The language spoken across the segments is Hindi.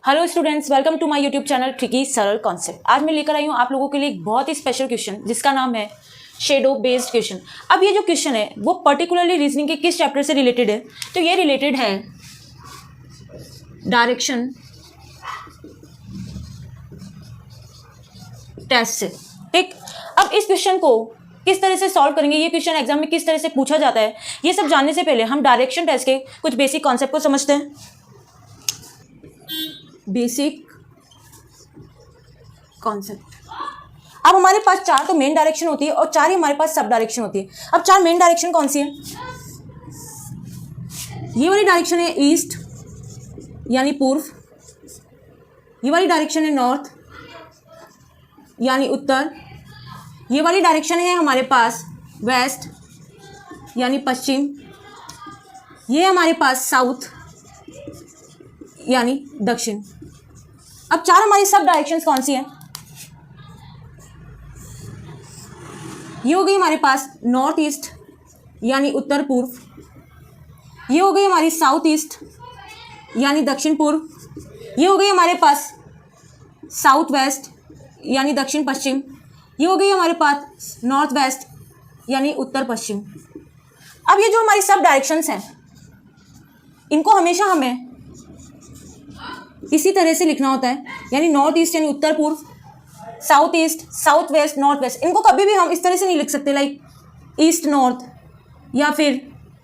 Hello students, welcome to my YouTube channel tricky सरल कॉन्सेप्ट। आज मैं लेकर आई हूँ आप लोगों के लिए एक बहुत ही स्पेशल क्वेश्चन जिसका नाम है शेडो बेस्ड क्वेश्चन। अब ये जो क्वेश्चन है वो पर्टिकुलरली रीजनिंग के किस चैप्टर से रिलेटेड है? तो ये रिलेटेड है डायरेक्शन टेस्ट से। ठीक, अब इस क्वेश्चन को किस तरह से सॉल्व करेंगे, ये क्वेश्चन एग्जाम में किस तरह से पूछा जाता है, ये सब जानने से पहले हम डायरेक्शन टेस्ट के कुछ बेसिक कॉन्सेप्ट को समझते हैं। Basic concept. अब हमारे पास चार तो मेन डायरेक्शन होती है और चार ही हमारे पास सब डायरेक्शन होती है। अब चार मेन डायरेक्शन कौन सी है? ये वाली डायरेक्शन है ईस्ट यानी पूर्व, ये वाली डायरेक्शन है नॉर्थ यानी उत्तर, ये वाली डायरेक्शन है हमारे पास वेस्ट यानी पश्चिम, ये हमारे पास साउथ यानी दक्षिण। अब चार हमारी सब डायरेक्शंस कौन सी हैं? ये हो गई हमारे पास नॉर्थ ईस्ट यानी उत्तर पूर्व, ये हो गई हमारी साउथ ईस्ट यानी दक्षिण पूर्व, ये हो गई हमारे पास साउथ वेस्ट यानी दक्षिण पश्चिम, ये हो गई हमारे पास नॉर्थ वेस्ट यानी उत्तर पश्चिम। अब ये जो हमारी सब डायरेक्शंस हैं इनको हमेशा हमें इसी तरह से लिखना होता है, यानी नॉर्थ ईस्ट यानी उत्तर पूर्व, south east, south west, north west. इनको कभी भी हम इस तरह से नहीं लिख सकते लाइक ईस्ट नॉर्थ या फिर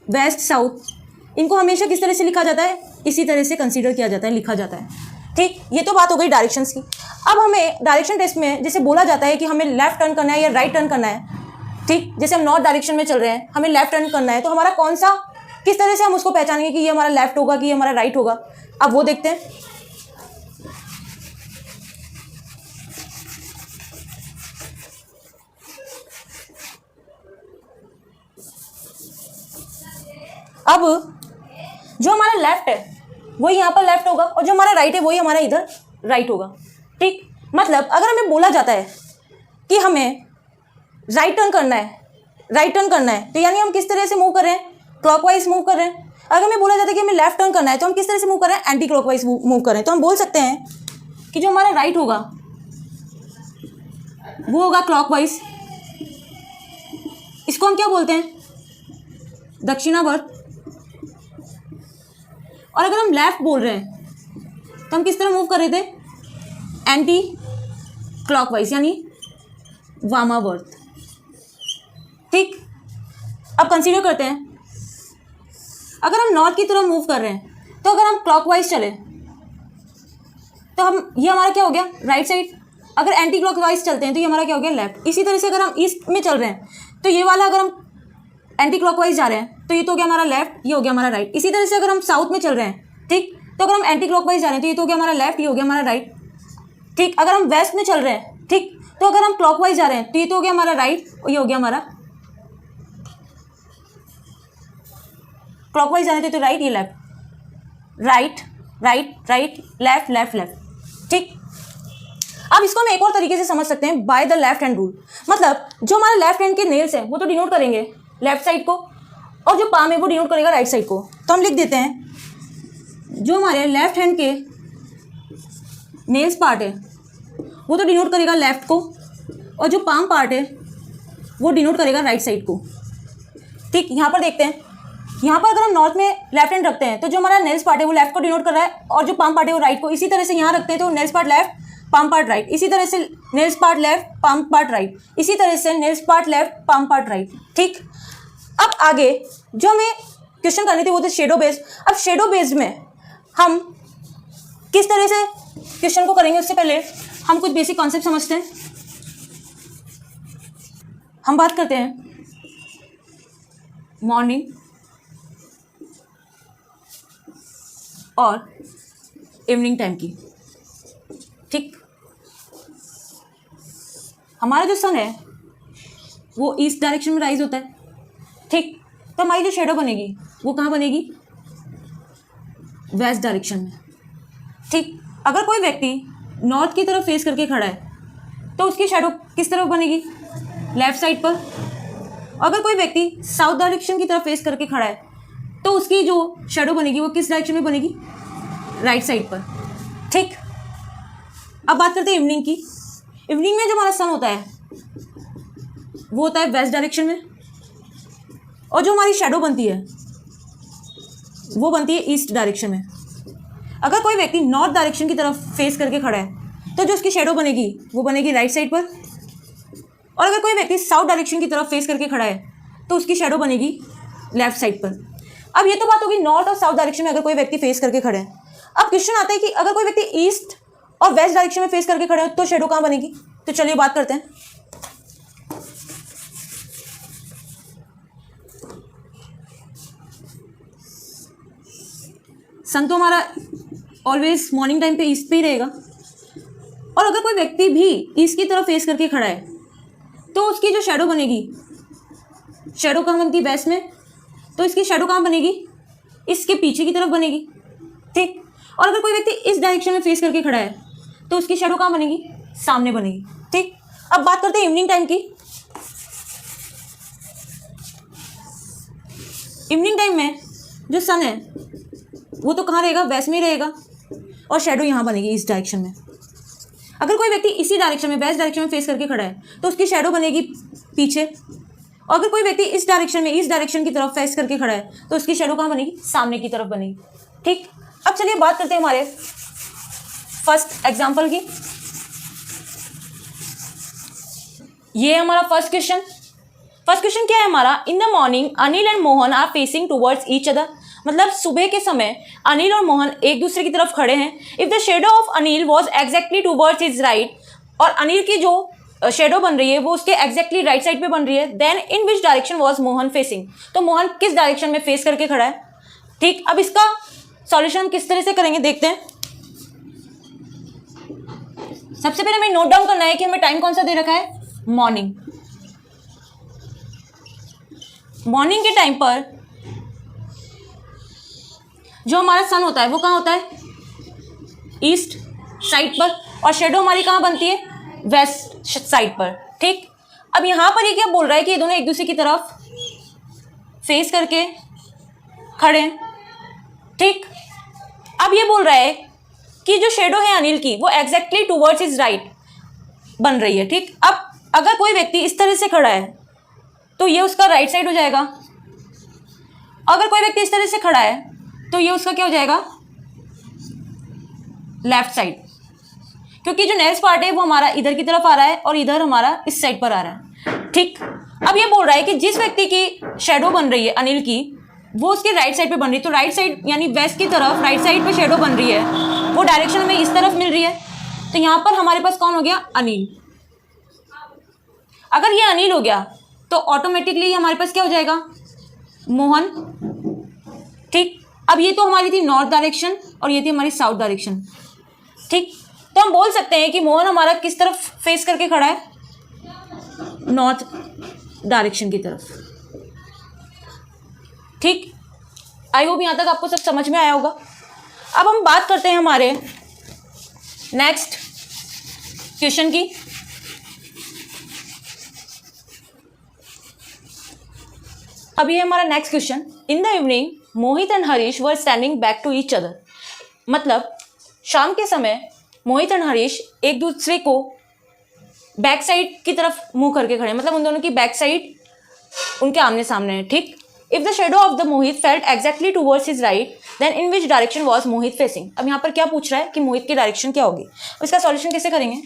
वेस्ट साउथ। इनको हमेशा किस तरह से लिखा जाता है? इसी तरह से कंसीडर किया जाता है, लिखा जाता है। ठीक, ये तो बात हो गई डायरेक्शंस की। अब हमें डायरेक्शन टेस्ट में जैसे बोला जाता है कि हमें लेफ्ट टर्न करना है या राइट टर्न करना है। ठीक, जैसे हम नॉर्थ डायरेक्शन में चल रहे हैं, हमें लेफ्ट टर्न करना है, तो हमारा कौन सा, किस तरह से हम उसको पहचानेंगे कि ये हमारा लेफ्ट होगा कि ये हमारा राइट होगा? अब वो देखते हैं। अब जो हमारा लेफ्ट है वो यहाँ पर लेफ्ट होगा और जो हमारा राइट है वही हमारा इधर राइट होगा। ठीक, मतलब अगर हमें बोला जाता है कि हमें राइट टर्न करना है, राइट टर्न करना है, तो यानी हम किस तरह से मूव कर रहे हैं? क्लॉकवाइज मूव कर रहे हैं। अगर हमें बोला जाता है कि हमें लेफ्ट टर्न करना है तो हम किस तरह से मूव कर रहे हैं? एंटी क्लॉकवाइज मूव कर रहे हैं। तो हम बोल सकते हैं कि जो हमारा राइट होगा वो होगा क्लॉकवाइज, इसको हम क्या बोलते हैं? दक्षिणावर्त। और अगर हम लेफ्ट बोल रहे हैं तो हम किस तरह मूव कर रहे थे? एंटी क्लॉकवाइज यानी वामावर्त। ठीक, अब कंसीडर करते हैं अगर हम नॉर्थ की तरफ मूव कर रहे हैं तो अगर हम क्लॉकवाइज चले तो हम, ये हमारा क्या हो गया? Right side. अगर एंटी क्लॉकवाइज चलते हैं तो ये हमारा क्या हो गया? लेफ्ट। इसी तरह से अगर हम ईस्ट में चल रहे हैं तो ये वाला, अगर हम एंटी क्लॉकवाइज जा रहे हैं तो ये तो हो गया हमारा लेफ्ट, ये हो गया हमारा राइट। इसी तरह से अगर हम साउथ में चल रहे हैं, ठीक, तो अगर हम एंटी क्लॉकवाइज जा रहे हैं तो ये तो हो गया हमारा लेफ्ट, ये हो गया हमारा राइट। ठीक, अगर हम वेस्ट में चल रहे हैं, ठीक, तो अगर हम क्लॉकवाइज जा रहे हैं तो ये तो हो गया हमारा राइट और ये हो गया हमारा, क्लॉकवाइज जा रहे थे तो राइट, ये left, right right right, left left left. ठीक, अब इसको हम एक और तरीके से समझ सकते हैं, by the left hand rule. मतलब जो हमारे लेफ्ट हैंड के नेल्स हैं वो तो डिनोट करेंगे लेफ्ट साइड को और जो पाम है वो डिनोट करेगा राइट साइड को। तो हम लिख देते हैं जो हमारे लेफ्ट हैंड के नेल्स पार्ट है वो तो डिनोट करेगा लेफ्ट को और जो पाम पार्ट है वो डिनोट करेगा राइट साइड को। ठीक, यहाँ पर देखते हैं, यहाँ पर अगर हम नॉर्थ में लेफ्ट हैंड रखते हैं तो जो हमारा नेल्स पार्ट है वो लेफ्ट को डिनोट कर रहा है और जो पाम पार्ट है वो राइट को। इसी तरह से यहाँ रखते हैं तो nails part left, palm part right. इसी तरह से nails part left, palm part right. इसी तरह से nails part left, palm part right. ठीक, अब आगे जो हमें क्वेश्चन करने थे वो थे शेडो बेस्ड। अब शेडो बेस्ड में हम किस तरह से क्वेश्चन को करेंगे उससे पहले हम कुछ बेसिक कॉन्सेप्ट समझते हैं। हम बात करते हैं मॉर्निंग और इवनिंग टाइम की। ठीक, हमारा जो सन है वो ईस्ट डायरेक्शन में राइज होता है। ठीक, तो हमारी जो शेडो बनेगी वो कहाँ बनेगी? वेस्ट डायरेक्शन में। ठीक, अगर कोई व्यक्ति नॉर्थ की तरफ फेस करके खड़ा है तो उसकी शेडो किस तरफ बनेगी? लेफ्ट साइड पर। अगर कोई व्यक्ति साउथ डायरेक्शन की तरफ फेस करके खड़ा है तो उसकी जो शेडो बनेगी वो किस डायरेक्शन में बनेगी? राइट साइड पर। ठीक, अब बात करते हैं इवनिंग की। इवनिंग में जो हमारा सन होता है वो होता है वेस्ट डायरेक्शन में, और जो हमारी शेडो बनती है वो बनती है ईस्ट डायरेक्शन में। अगर कोई व्यक्ति नॉर्थ डायरेक्शन की तरफ फेस करके खड़ा है तो जो उसकी शेडो बनेगी वो बनेगी राइट साइड पर, और अगर कोई व्यक्ति साउथ डायरेक्शन की तरफ फेस करके खड़ा है तो उसकी शेडो बनेगी लेफ्ट साइड पर। अब ये तो बात होगी नॉर्थ और साउथ डायरेक्शन में अगर कोई व्यक्ति फेस करके खड़े हैं। अब क्वेश्चन आता है कि अगर कोई व्यक्ति ईस्ट और वेस्ट डायरेक्शन में फेस करके खड़े हैं तो शेडो कहाँ बनेगी। तो चलिए बात करते हैं। सन तो हमारा ऑलवेज मॉर्निंग टाइम पे ईस्ट पे ही रहेगा, और अगर कोई व्यक्ति भी ईस्ट की तरफ फेस करके खड़ा है तो उसकी जो शेडो बनेगी, शेडो कहाँ बनती है वेस्ट में, तो इसकी शेडो कहाँ बनेगी, इसके पीछे की तरफ बनेगी। ठीक, और अगर कोई व्यक्ति इस डायरेक्शन में फेस करके खड़ा है तो उसकी शेडो कहाँ बनेगी, सामने बनेगी। ठीक, अब बात करते हैं इवनिंग टाइम की। इवनिंग टाइम में जो सन है वो तो कहाँ रहेगा, वेस्ट में ही रहेगा, और शेडो यहाँ बनेगी इस डायरेक्शन में। अगर कोई व्यक्ति इसी डायरेक्शन में वेस्ट डायरेक्शन में फेस करके खड़ा है तो उसकी शेडो बनेगी पीछे, और अगर कोई व्यक्ति इस डायरेक्शन में ईस्ट डायरेक्शन की तरफ फेस करके खड़ा है तो उसकी शेडो कहाँ बनेगी, सामने की तरफ बनेगी। ठीक, अब चलिए बात करते हैं हमारे फर्स्ट एग्जाम्पल की। ये है हमारा फर्स्ट क्वेश्चन। फर्स्ट क्वेश्चन क्या है हमारा, in the morning Anil and Mohan are facing towards each other. मतलब सुबह के समय अनिल और मोहन एक दूसरे की तरफ खड़े हैं। If the shadow of Anil was exactly towards his right, और अनिल की जो शेडो बन रही है वो उसके एग्जैक्टली राइट साइड पे बन रही है, then in which direction was Mohan facing. तो मोहन किस डायरेक्शन में फेस करके खड़ा है। ठीक, अब इसका सॉल्यूशन किस तरह से करेंगे देखते हैं। सबसे पहले हमें नोट डाउन करना है कि हमें टाइम कौन सा दे रखा है, मॉर्निंग। मॉर्निंग के टाइम पर जो हमारा सन होता है वो कहाँ होता है, ईस्ट साइड पर, और शेडो हमारी कहाँ बनती है, वेस्ट साइड पर। ठीक, अब यहाँ पर ये क्या बोल रहा है कि ये दोनों एक दूसरे की तरफ फेस करके खड़े हैं। ठीक, अब ये बोल रहा है कि जो शेडो है अनिल की वो एग्जैक्टली टुवर्ड्स हिज राइट बन रही है। ठीक, अब अगर कोई व्यक्ति इस तरह से खड़ा है तो ये उसका राइट साइड हो जाएगा, अगर कोई व्यक्ति इस तरह से खड़ा है तो ये उसका क्या हो जाएगा, लेफ्ट साइड, क्योंकि जो नेक्स्ट पार्ट है वो हमारा इधर की तरफ आ रहा है और इधर हमारा इस साइड पर आ रहा है। ठीक, अब ये बोल रहा है कि जिस व्यक्ति की शेडो बन रही है अनिल की वो उसके राइट साइड पे बन रही है, तो राइट साइड यानी वेस्ट की तरफ राइट साइड पे शेडो बन रही है, वो डायरेक्शन हमें इस तरफ मिल रही है। तो यहाँ पर हमारे पास कौन हो गया, अनिल। अगर ये अनिल हो गया तो ऑटोमेटिकली हमारे पास क्या हो जाएगा, मोहन। ठीक, अब ये तो हमारी थी नॉर्थ डायरेक्शन और ये थी हमारी साउथ डायरेक्शन। ठीक, तो हम बोल सकते हैं कि मोहन हमारा किस तरफ फेस करके खड़ा है, नॉर्थ डायरेक्शन की तरफ। ठीक, आई होप यहाँ तक आपको सब समझ में आया होगा। अब हम बात करते हैं हमारे नेक्स्ट क्वेश्चन की। अब ये हमारा next question, in the evening Mohit and Harish were standing back to each other. मतलब शाम के समय मोहित एंड हरीश एक दूसरे को बैक साइड की तरफ मुंह करके खड़े, मतलब उन दोनों की बैक साइड उनके आमने सामने है। ठीक, if the shadow of the Mohit felt exactly towards his right then in which direction was Mohit facing. अब यहाँ पर क्या पूछ रहा है कि मोहित की डायरेक्शन क्या होगी, इसका सॉल्यूशन कैसे करेंगे।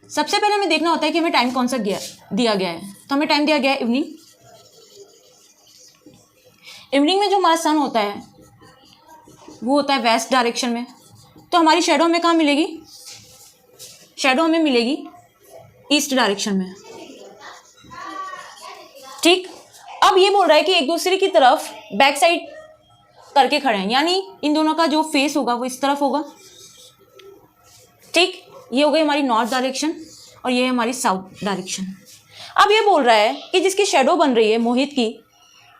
सबसे पहले हमें देखना होता है कि हमें टाइम कौन सा दिया गया है। तो हमें टाइम दिया गया है इवनिंग। इवनिंग में जो हमारा सन होता है वो होता है वेस्ट डायरेक्शन में, तो हमारी शेडो हमें कहाँ मिलेगी, शेडो हमें मिलेगी ईस्ट डायरेक्शन में। ठीक, अब ये बोल रहा है कि एक दूसरे की तरफ बैक साइड करके खड़े हैं, यानी इन दोनों का जो फेस होगा वो इस तरफ होगा। ठीक, ये हो गई हमारी नॉर्थ डायरेक्शन और ये हमारी साउथ डायरेक्शन। अब ये बोल रहा है कि जिसकी शेडो बन रही है मोहित की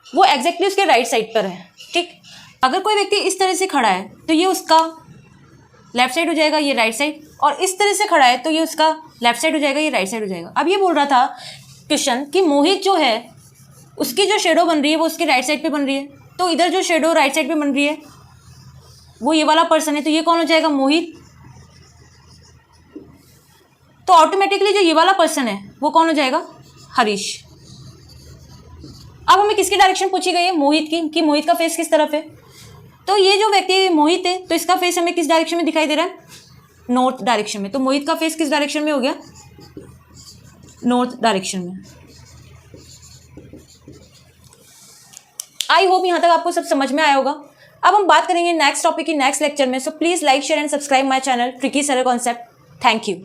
वो एग्जैक्टली उसके राइट साइड पर है। ठीक, अगर कोई व्यक्ति इस तरह से खड़ा है तो ये उसका लेफ्ट साइड हो जाएगा, ये राइट साइड, और इस तरह से खड़ा है तो ये उसका लेफ्ट साइड हो जाएगा, ये राइट साइड हो जाएगा। अब ये बोल रहा था क्वेश्चन कि मोहित जो है उसकी जो शेडो बन रही है वो उसके राइट साइड पे बन रही है, तो इधर जो शेडो राइट साइड पे बन रही है वो ये वाला पर्सन है, तो ये कौन हो जाएगा? मोहित। तो ऑटोमेटिकली जो ये वाला पर्सन है वो कौन हो जाएगा? हरीश। अब हमें किसकी डायरेक्शन पूछी गई है? मोहित की, कि मोहित का फेस किस तरफ है। तो ये जो व्यक्ति मोहित है, तो इसका फेस हमें किस डायरेक्शन में दिखाई दे रहा है? नॉर्थ डायरेक्शन में। तो मोहित का फेस किस डायरेक्शन में हो गया? नॉर्थ डायरेक्शन में। आई होप यहाँ तक आपको सब समझ में आया होगा। अब हम बात करेंगे नेक्स्ट टॉपिक की नेक्स्ट लेक्चर में। So please like, share and subscribe my channel tricky सरल कॉन्सेप्ट। Thank you.